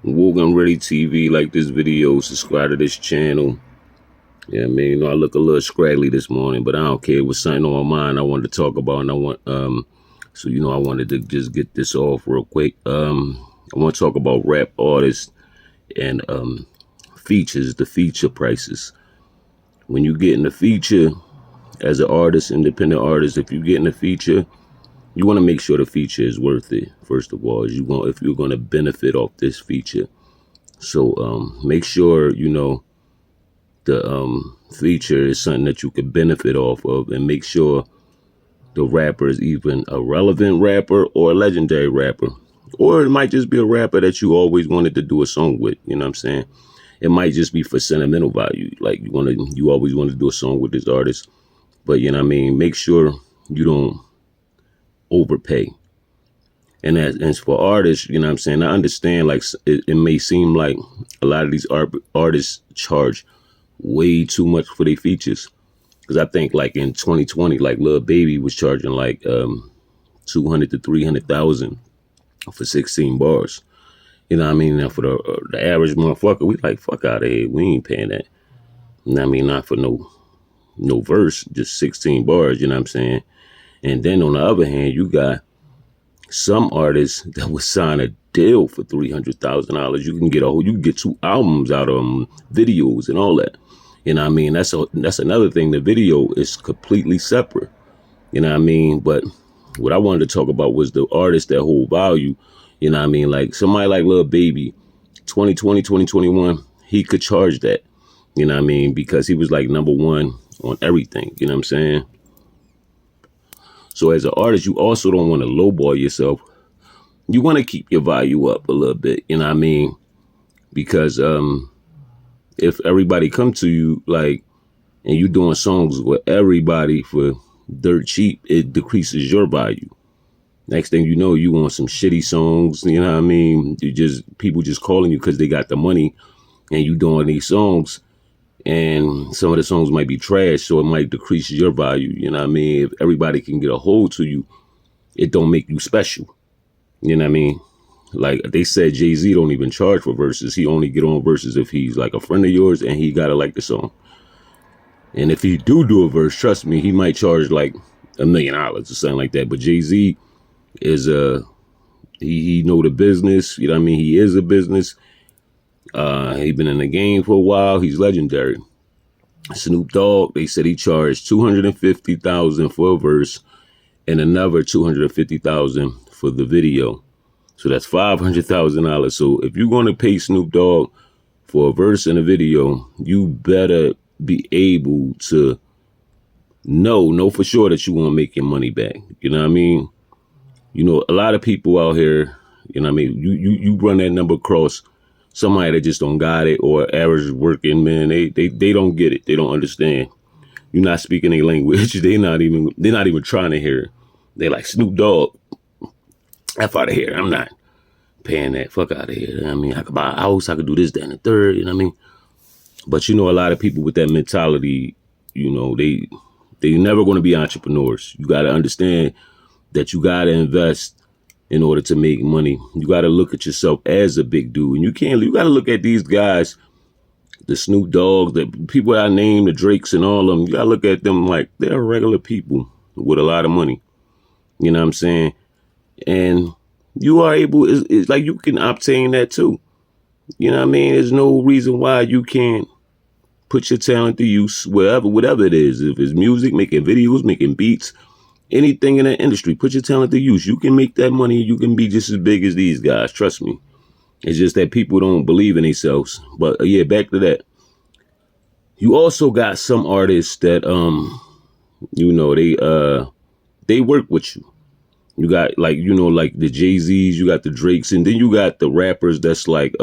Woke and Ready TV. Like this video, subscribe to this channel. Yeah, I mean, I look a little scraggly this morning, but I don't care. It was something on my mind I wanted to talk about, and so I wanted to just get this off real quick. I want to talk about rap artists and features, the feature prices. When you get in the feature as an artist, independent artist, if you get in the feature, you want to make sure the feature is worth it. First of all, if you're going to benefit off this feature, so make sure the feature is something that you could benefit off of, and make sure the rapper is even a relevant rapper or a legendary rapper, or it might just be a rapper that you always wanted to do a song with. You know what I'm saying? It might just be for sentimental value, like you always want to do a song with this artist, but you know what I mean. Make sure you don't overpay. And as for artists, you know what I'm saying, I understand, like, it may seem like a lot of these artists charge way too much for their features. Because I think, like, in 2020, like, Lil Baby was charging like 200 to 300,000 for 16 bars. You know what I mean? Now for the average motherfucker, we like, fuck out of here. We ain't paying that. You know what I mean? Not for no verse, just 16 bars. You know what I'm saying? And then on the other hand, you got some artists that would sign a deal for $300,000. You can get 2 albums out of them, videos and all that. You know what I mean? That's another thing. The video is completely separate. You know what I mean? But what I wanted to talk about was the artists that hold value. You know what I mean? Like somebody like Lil Baby, 2020, 2021, he could charge that. You know what I mean? Because he was like #1 on everything. You know what I'm saying? So as an artist, you also don't want to lowball yourself. You want to keep your value up a little bit. You know what I mean? Because if everybody come to you, like, and you doing songs with everybody for dirt cheap, it decreases your value. Next thing you know, you want some shitty songs. You know what I mean? People just calling you because they got the money, and you doing these songs, and some of the songs might be trash, so it might decrease your value. You know what I mean? If everybody can get a hold to you, it don't make you special. You know what I mean? Like they said, Jay-Z don't even charge for verses. He only get on verses if he's like a friend of yours and he gotta like the song. And if he do a verse, trust me, he might charge like $1 million or something like that. But Jay-Z is he know the business. You know what I mean? He is a business. He been in the game for a while. He's legendary. Snoop Dogg, they said he charged $250,000 for a verse and another $250,000 for the video. So that's $500,000. So if you're going to pay Snoop Dogg for a verse and a video, you better be able to know for sure that you want to make your money back. You know what I mean? You know, a lot of people out here, you know what I mean? You run that number across somebody that just don't got it, or average working man, they don't get it. They don't understand. You're not speaking a language. They're not even trying to hear it. They like, Snoop Dogg, F out of here. I'm not paying that. Fuck out of here. I mean, I could buy a house. I could do this, that, and the third. You know what I mean? But a lot of people with that mentality, they never going to be entrepreneurs. You got to understand that you got to invest in order to make money. You got to look at yourself as a big dude, and you got to look at these guys, the Snoop Dogs, the people I named, the Drakes and all of them. You got to look at them like they're regular people with a lot of money. You know what I'm saying? And you are able, it's like you can obtain that too. You know what I mean? There's no reason why you can't put your talent to use, whatever it is. If it's music, making videos, making beats, anything in that industry, put your talent to use. You can make that money. You can be just as big as these guys. Trust me. It's just that people don't believe in themselves. But yeah, back to that. You also got some artists that, they work with you. You got like the Jay-Z's, you got the Drakes, and then you got the rappers that's like,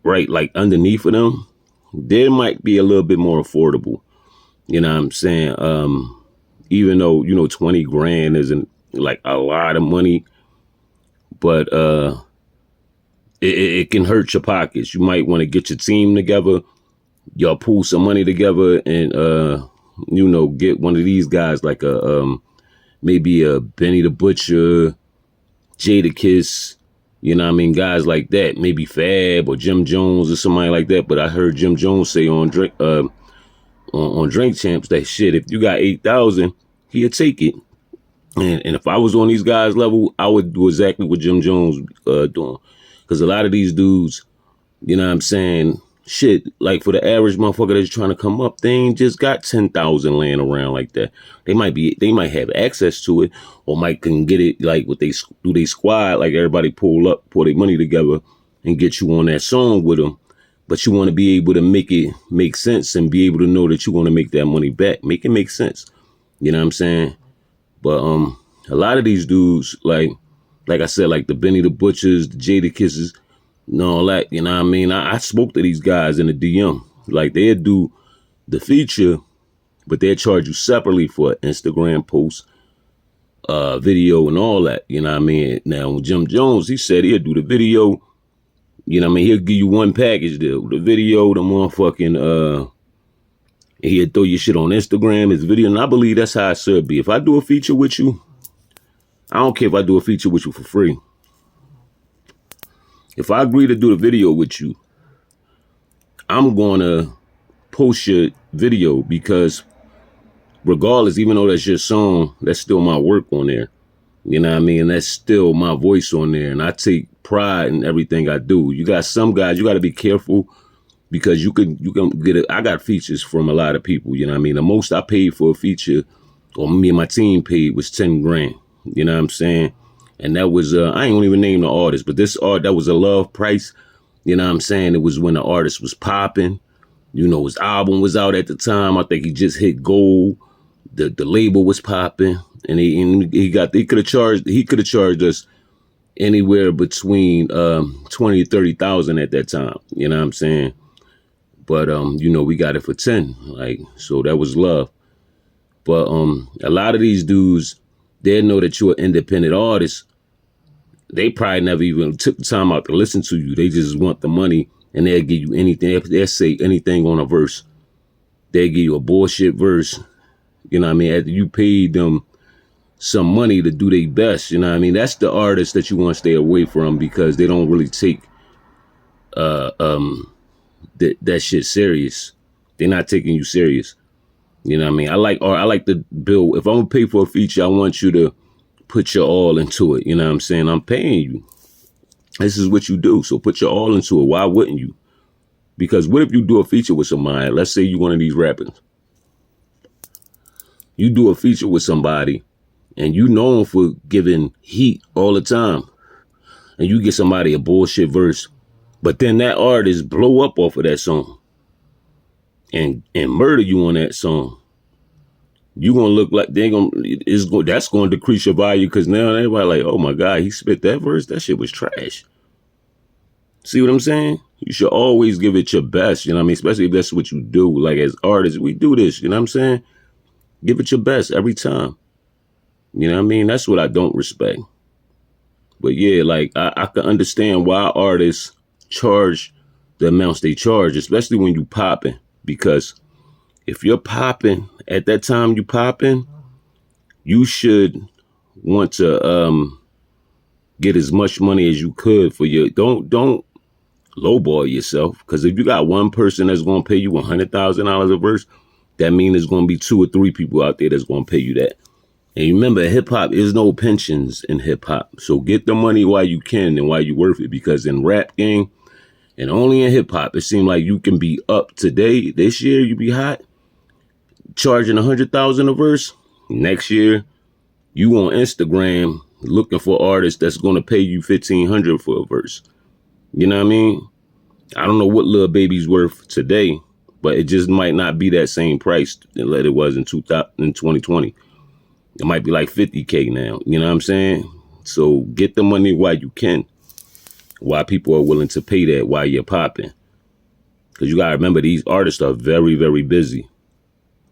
right, like underneath of them. They might be a little bit more affordable. You know what I'm saying? Even though, 20 grand isn't like a lot of money, but it can hurt your pockets. You might want to get your team together. Y'all pool some money together and, get one of these guys like maybe a Benny the Butcher, Jadakiss, You know what I mean? Guys like that, maybe Fab or Jim Jones or somebody like that. But I heard Jim Jones say on Drink Champs that shit, if you got 8,000, he'll take it. And if I was on these guys' level, I would do exactly what Jim Jones doing. Because a lot of these dudes, you know what I'm saying, shit, like for the average motherfucker that's trying to come up, they ain't just got 10,000 laying around like that. They might have access to it, or might can get it like what they do they squad, like everybody pull their money together and get you on that song with them. But you want to be able to make it make sense and be able to know that you want to make that money back. Make it make sense. You know what I'm saying? But a lot of these dudes, like I said, like the Benny the Butchers, the Jada Kisses, and all that, you know what I mean? I spoke to these guys in the DM. Like they'd do the feature, but they'd charge you separately for an Instagram post, video, and all that. You know what I mean? Now with Jim Jones, he said he'd do the video. You know what I mean? He'll give you one package deal. The video, the motherfucking he'll throw your shit on Instagram, his video, and I believe that's how it should be. If I do a feature with you, I don't care if I do a feature with you for free. If I agree to do the video with you, I'm going to post your video because regardless, even though that's your song, that's still my work on there. You know what I mean? That's still my voice on there. And I take pride in everything I do. You got some guys, you got to be careful because you can get it. I got features from a lot of people. You know what I mean? The most I paid for a feature, or me and my team paid, was 10 grand. You know what I'm saying? And that was, I ain't gonna even name the artist, but that was a love price. You know what I'm saying? It was when the artist was popping. You know, his album was out at the time. I think he just hit gold. The label was popping, and he could have charged us anywhere between 20 to 30,000 at that time. You know what I'm saying? But you know, we got it for 10. Like, so that was love. But a lot of these dudes, they know that you're an independent artist. They probably never even took the time out to listen to you. They just want the money, and they'll give you anything. They'll say anything on a verse. They'll give you a bullshit verse. You know what I mean? After you paid them some money to do their best, you know what I mean? That's the artist that you want to stay away from because they don't really take that shit serious. They're not taking you serious. You know what I mean? I like to build. If I'm gonna pay for a feature, I want you to put your all into it. You know what I'm saying? I'm paying you. This is what you do. So put your all into it. Why wouldn't you? Because what if you do a feature with somebody? Let's say you're one of these rappers. You do a feature with somebody and you known for giving heat all the time. And you get somebody a bullshit verse. But then that artist blow up off of that song and murder you on that song. You gonna look like that's gonna decrease your value because now everybody like, oh my God, he spit that verse. That shit was trash. See what I'm saying? You should always give it your best. You know what I mean? Especially if that's what you do. Like as artists, we do this. You know what I'm saying? Give it your best every time. You know what I mean? That's what I don't respect. But yeah, like I can understand why artists charge the amounts they charge, especially when you popping. Because if you're popping at that time you popping, you should want to get as much money as you could for your. Don't lowball yourself. Because if you got one person that's gonna pay you $100,000 a verse, that means there's gonna be 2 or 3 people out there that's gonna pay you that. And remember, hip hop is no pensions in hip hop. So get the money while you can and while you worth it. Because in rap game and only in hip hop, it seems like you can be up today. This year you be hot, charging $100,000 a verse. Next year, you on Instagram looking for artists that's gonna pay you $1,500 for a verse. You know what I mean? I don't know what Lil Baby's worth today, but it just might not be that same price that it was in 2020. It might be like 50K now. You know what I'm saying? So get the money while you can. Why people are willing to pay that while you're popping. Because you got to remember, these artists are very, very busy.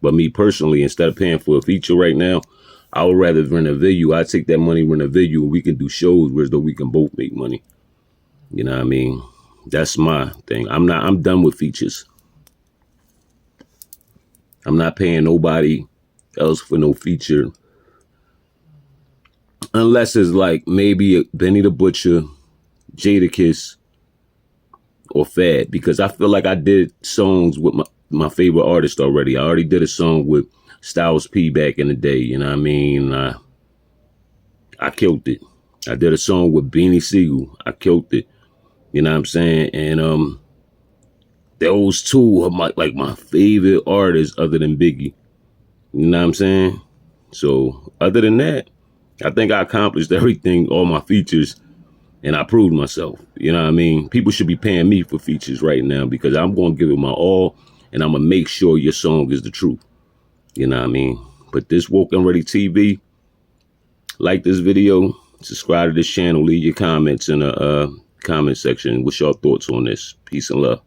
But me personally, instead of paying for a feature right now, I would rather rent a video. I take that money, rent a video, and we can do shows where though we can both make money. You know what I mean? That's my thing. I'm done with features. I'm not paying nobody else for no feature. Unless it's like maybe Benny the Butcher Jadakiss or Fad, because I feel like I did songs with my favorite artist already. I already did a song with Styles P back in the day, you know what I mean? I killed it. I did a song with Beanie Siegel. I killed it. You know what I'm saying? And those two are my favorite artists other than Biggie. You know what I'm saying? So other than that, I think I accomplished everything, all my features, and I proved myself. You know what I mean? People should be paying me for features right now because I'm going to give it my all, and I'm going to make sure your song is the truth. You know what I mean? But this Woke and Ready TV, like this video, subscribe to this channel, leave your comments in the comment section. What's your thoughts on this? Peace and love.